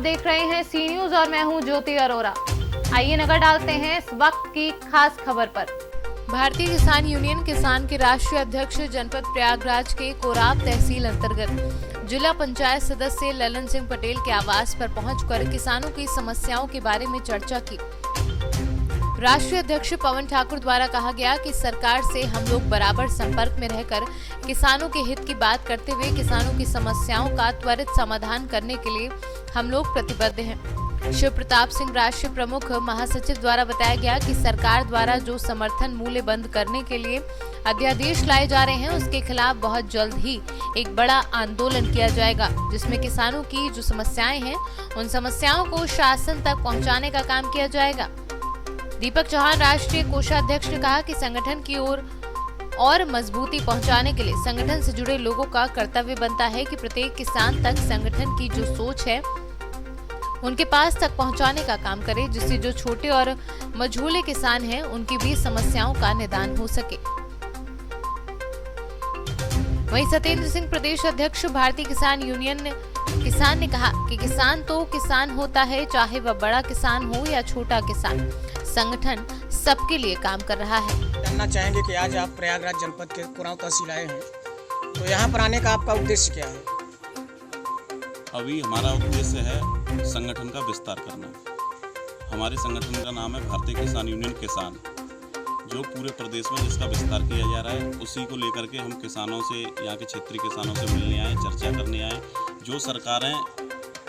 देख रहे हैं सी न्यूज और मैं हूं ज्योति अरोरा। आइए नजर डालते हैं इस वक्त की खास खबर पर। भारतीय किसान यूनियन किसान के राष्ट्रीय अध्यक्ष जनपद प्रयागराज के कोराब तहसील अंतर्गत जिला पंचायत सदस्य ललन सिंह पटेल के आवास पर पहुंचकर किसानों की समस्याओं के बारे में चर्चा की। राष्ट्रीय अध्यक्ष पवन ठाकुर द्वारा कहा गया कि सरकार से हम लोग बराबर संपर्क में रहकर किसानों के हित की बात करते हुए किसानों की समस्याओं का त्वरित समाधान करने के लिए हम लोग प्रतिबद्ध हैं। शिव प्रताप सिंह राष्ट्रीय प्रमुख महासचिव द्वारा बताया गया कि सरकार द्वारा जो समर्थन मूल्य बंद करने के लिए अध्यादेश लाए जा रहे हैं उसके खिलाफ बहुत जल्द ही एक बड़ा आंदोलन किया जाएगा, जिसमें किसानों की जो समस्याएं हैं उन समस्याओं को शासन तक पहुंचाने का काम किया जाएगा। दीपक चौहान राष्ट्रीय कोषाध्यक्ष ने कहा कि संगठन की ओर और मजबूती पहुंचाने के लिए संगठन से जुड़े लोगों का कर्तव्य बनता है कि प्रत्येक किसान तक संगठन की जो सोच है उनके पास तक पहुंचाने का काम करे, जिससे जो छोटे और मझोले किसान हैं उनकी भी समस्याओं का निदान हो सके। वहीं सत्येंद्र सिंह प्रदेश अध्यक्ष भारतीय किसान यूनियन किसान ने कहा कि किसान तो किसान होता है, चाहे वह बड़ा किसान हो या छोटा किसान, संगठन सबके लिए काम कर रहा है। जानना चाहेंगे कि आज आप प्रयागराज जनपद के कोराब तहसील आए हैं, तो यहाँ पर आने का आपका उद्देश्य क्या है? अभी हमारा उद्देश्य है संगठन का विस्तार करना। हमारे संगठन का नाम है भारतीय किसान यूनियन किसान, जो पूरे प्रदेश में जिसका विस्तार किया जा रहा है उसी को लेकर के हम किसानों से, यहाँ के क्षेत्रीय किसानों से मिलने आए, चर्चा करने आए। जो सरकारें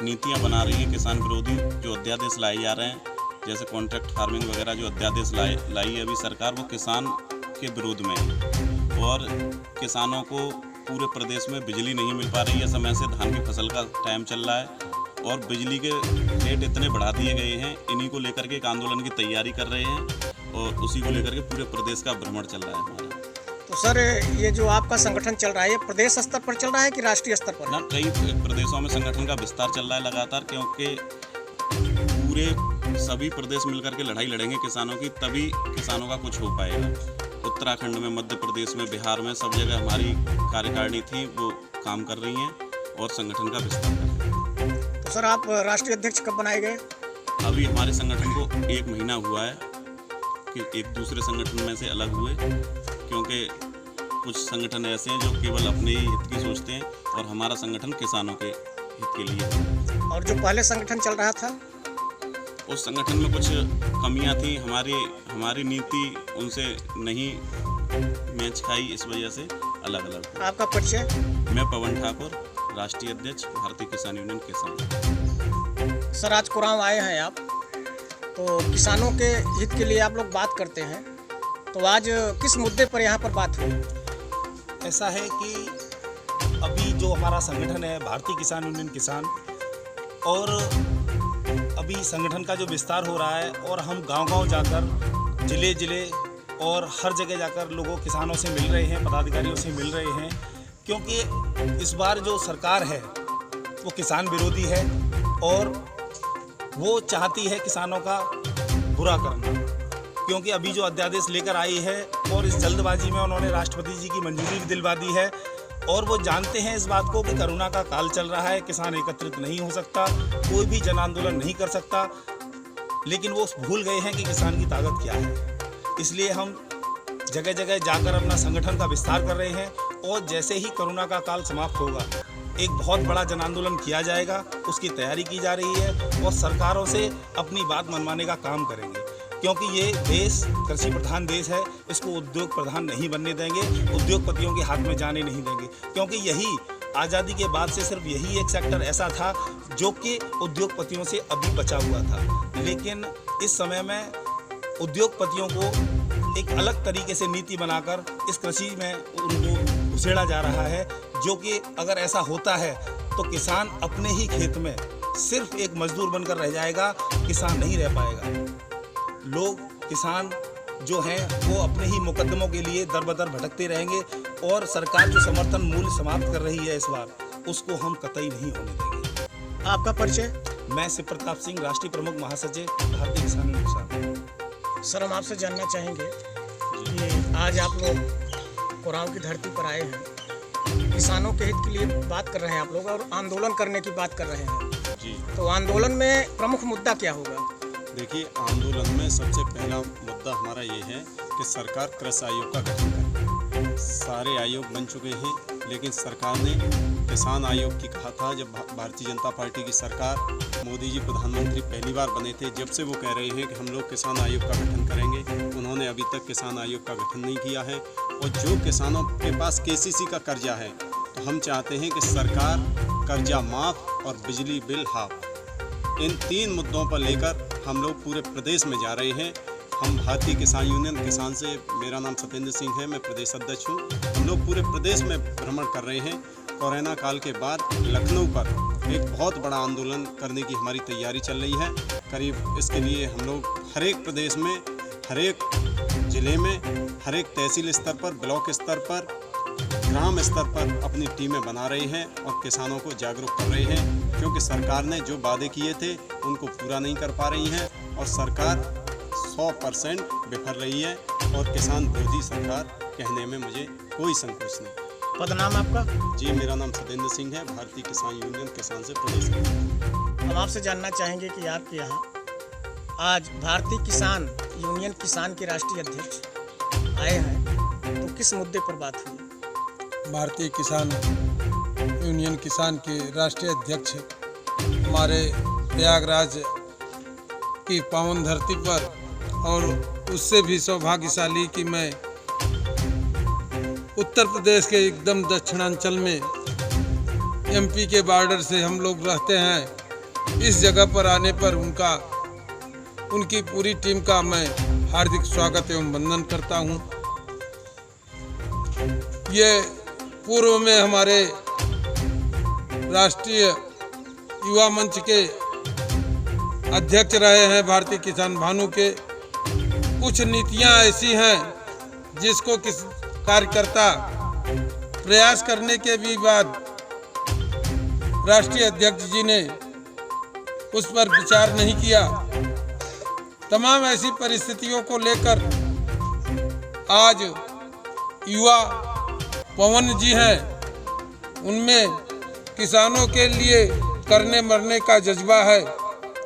नीतियाँ बना रही हैं किसान विरोधी, जो अध्यादेश लाए जा रहे हैं, जैसे कॉन्ट्रैक्ट फार्मिंग वगैरह जो अध्यादेश लाई है अभी सरकार, वो किसान के विरोध में है। और किसानों को पूरे प्रदेश में बिजली नहीं मिल पा रही है, समय से धान की फसल का टाइम चल रहा है और बिजली के रेट इतने बढ़ा दिए गए हैं। इन्हीं को लेकर के एक आंदोलन की तैयारी कर रहे हैं और उसी को लेकर के पूरे प्रदेश का भ्रमण चल रहा है हमारा। तो सर, ये जो आपका संगठन चल रहा है ये प्रदेश स्तर पर चल रहा है कि राष्ट्रीय स्तर पर? ना, कई प्रदेशों में संगठन का विस्तार चल रहा है लगातार, क्योंकि पूरे सभी प्रदेश मिलकर के लड़ाई लड़ेंगे किसानों की, तभी किसानों का कुछ हो पाएगा। उत्तराखंड में, मध्य प्रदेश में, बिहार में, सब जगह हमारी कार्यकारिणी थी, वो काम कर रही हैं और संगठन का विस्तार कर रही हैं। तो सर, आप राष्ट्रीय अध्यक्ष कब बनाए गए? अभी हमारे संगठन को 1 महीना हुआ है कि एक दूसरे संगठन में से अलग हुए, क्योंकि कुछ संगठन ऐसे हैं जो केवल अपने ही हित की सोचते हैं और हमारा संगठन किसानों के हित के लिए। और जो पहले संगठन चल रहा था उस संगठन में कुछ कमियां थी, हमारी नीति उनसे नहीं मैच खाई, इस वजह से अलग अलग। आपका परिचय? मैं पवन ठाकुर, राष्ट्रीय अध्यक्ष भारतीय किसान यूनियन किसान। सर, आज कोराब आए हैं आप, तो किसानों के हित के लिए आप लोग बात करते हैं, तो आज किस मुद्दे पर यहाँ पर बात हुई? ऐसा है कि अभी जो हमारा संगठन है भारतीय किसान यूनियन किसान, और अभी संगठन का जो विस्तार हो रहा है और हम गांव-गांव जाकर, जिले और हर जगह जाकर लोगों, किसानों से मिल रहे हैं, पदाधिकारियों से मिल रहे हैं, क्योंकि इस बार जो सरकार है वो किसान विरोधी है और वो चाहती है किसानों का बुरा करना। क्योंकि अभी जो अध्यादेश लेकर आई है और इस जल्दबाजी में उन्होंने राष्ट्रपति जी की मंजूरी भी दिलवा दी है, और वो जानते हैं इस बात को कि कोरोना का काल चल रहा है, किसान एकत्रित नहीं हो सकता, कोई भी जन आंदोलन नहीं कर सकता, लेकिन वो भूल गए हैं कि किसान की ताकत क्या है। इसलिए हम जगह जगह जाकर अपना संगठन का विस्तार कर रहे हैं और जैसे ही कोरोना का काल समाप्त होगा एक बहुत बड़ा जन आंदोलन किया जाएगा, उसकी तैयारी की जा रही है और सरकारों से अपनी बात मनवाने का काम करेंगे, क्योंकि ये देश कृषि प्रधान देश है, इसको उद्योग प्रधान नहीं बनने देंगे, उद्योगपतियों के हाथ में जाने नहीं देंगे, क्योंकि यही आज़ादी के बाद से सिर्फ यही एक सेक्टर ऐसा था जो कि उद्योगपतियों से अभी बचा हुआ था। लेकिन इस समय में उद्योगपतियों को एक अलग तरीके से नीति बनाकर इस कृषि में उनको घुसेड़ा जा रहा है, जो कि अगर ऐसा होता है तो किसान अपने ही खेत में सिर्फ एक मजदूर बनकर रह जाएगा, किसान नहीं रह पाएगा। लोग, किसान जो हैं वो अपने ही मुकदमों के लिए दर बदर भटकते रहेंगे और सरकार जो समर्थन मूल्य समाप्त कर रही है इस बार, उसको हम कतई नहीं होने देंगे। आपका परिचय? मैं शिव प्रताप सिंह, राष्ट्रीय प्रमुख महासचिव भारतीय किसान यूनियन किसान। सर, हम आपसे जानना चाहेंगे कि आज आप लोग कोराब की धरती पर आए हैं, किसानों के हित के लिए बात कर रहे हैं आप लोग और आंदोलन करने की बात कर रहे हैं, जी। तो आंदोलन में प्रमुख मुद्दा क्या होगा? देखिए, आंदोलन में सबसे पहला मुद्दा हमारा ये है कि सरकार कृषि आयोग का गठन करे। सारे आयोग बन चुके हैं, लेकिन सरकार ने किसान आयोग की कहा था। जब भारतीय जनता पार्टी की सरकार, मोदी जी प्रधानमंत्री पहली बार बने थे, जब से वो कह रहे हैं कि हम लोग किसान आयोग का गठन करेंगे। उन्होंने अभी तक किसान आयोग का गठन नहीं किया है। और जो किसानों के पास केसीसी का कर्जा है, तो हम चाहते हैं कि सरकार कर्जा माफ़ और बिजली बिल हाफ, इन 3 मुद्दों पर लेकर हम लोग पूरे प्रदेश में जा रहे हैं। हम भारतीय किसान यूनियन किसान से, मेरा नाम सत्येंद्र सिंह है, मैं प्रदेश अध्यक्ष हूँ। हम लोग पूरे प्रदेश में भ्रमण कर रहे हैं। कोरोना काल के बाद लखनऊ पर एक बहुत बड़ा आंदोलन करने की हमारी तैयारी चल रही है। करीब इसके लिए हम लोग हर एक प्रदेश में, हर एक ज़िले में, हर एक तहसील स्तर पर, ब्लॉक स्तर पर, ग्राम स्तर पर अपनी टीमें बना रहे हैं और किसानों को जागरूक कर रहे हैं। क्योंकि सरकार ने जो वादे किए थे उनको पूरा नहीं कर पा रही हैं और सरकार 100% विफल रही है और किसान विरोधी सरकार कहने में मुझे कोई संकोच नहीं। पद नाम आपका? जी, मेरा नाम सत्येंद्र सिंह है, भारतीय किसान यूनियन किसान से प्रदेश में। हम आपसे जानना चाहेंगे कि आपके यहाँ आज भारतीय किसान यूनियन किसान के राष्ट्रीय अध्यक्ष आए हैं, तो किस मुद्दे पर बात हुई? भारतीय किसान यूनियन किसान के राष्ट्रीय अध्यक्ष हमारे प्रयागराज की पावन धरती पर, और उससे भी सौभाग्यशाली कि मैं उत्तर प्रदेश के एकदम दक्षिणांचल में एमपी के बॉर्डर से हम लोग रहते हैं। इस जगह पर आने पर उनकी पूरी टीम का मैं हार्दिक स्वागत एवं वंदन करता हूं। ये पूर्व में हमारे राष्ट्रीय युवा मंच के अध्यक्ष रहे हैं भारतीय किसान भानु के। कुछ नीतियां ऐसी हैं जिसको किस कार्यकर्ता प्रयास करने के भी बाद राष्ट्रीय अध्यक्ष जी ने उस पर विचार नहीं किया। तमाम ऐसी परिस्थितियों को लेकर आज युवा पवन जी हैं, उनमें किसानों के लिए करने मरने का जज्बा है।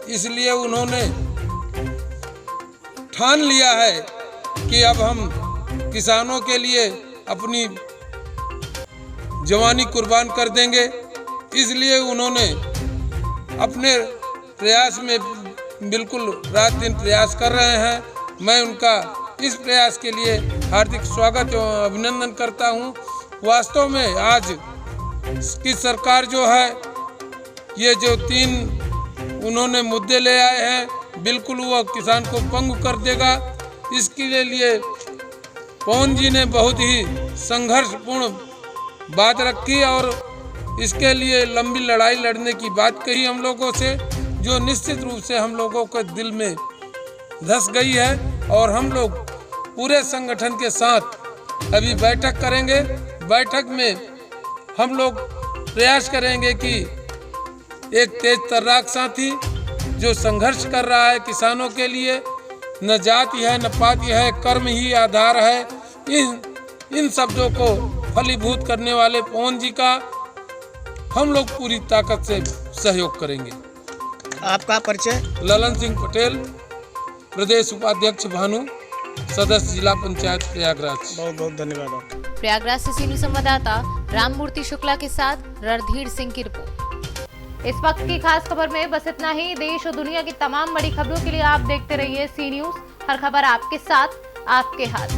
इसलिए उन्होंने ठान लिया है कि अब हम किसानों के लिए अपनी जवानी कुर्बान कर देंगे। इसलिए उन्होंने अपने प्रयास में बिल्कुल रात दिन प्रयास कर रहे हैं। मैं उनका इस प्रयास के लिए हार्दिक स्वागत एवं अभिनंदन करता हूं। वास्तव में आज की सरकार जो है, ये जो 3 उन्होंने मुद्दे ले आए हैं, बिल्कुल वो किसान को पंगु कर देगा। इसके लिए पवन जी ने बहुत ही संघर्षपूर्ण बात रखी और इसके लिए लंबी लड़ाई लड़ने की बात कही हम लोगों से, जो निश्चित रूप से हम लोगों के दिल में धस गई है। और हम लोग पूरे संगठन के साथ अभी बैठक करेंगे। बैठक में हम लोग प्रयास करेंगे कि एक तेज तर्राक साथी जो संघर्ष कर रहा है किसानों के लिए, न जाति है न पाति है, कर्म ही आधार है, इन शब्दों को फलीभूत करने वाले पवन जी का हम लोग पूरी ताकत से सहयोग करेंगे। आपका परिचय? ललन सिंह पटेल, प्रदेश उपाध्यक्ष भानु, सदस्य जिला पंचायत प्रयागराज। बहुत बहुत धन्यवाद आपका। प्रयागराज से सीनियर संवाददाता राममूर्ति शुक्ला के साथ रणधीर सिंह की रिपोर्ट। इस वक्त की खास खबर में बस इतना ही। देश और दुनिया की तमाम बड़ी खबरों के लिए आप देखते रहिए सी न्यूज़। हर खबर आपके साथ, आपके हाथ।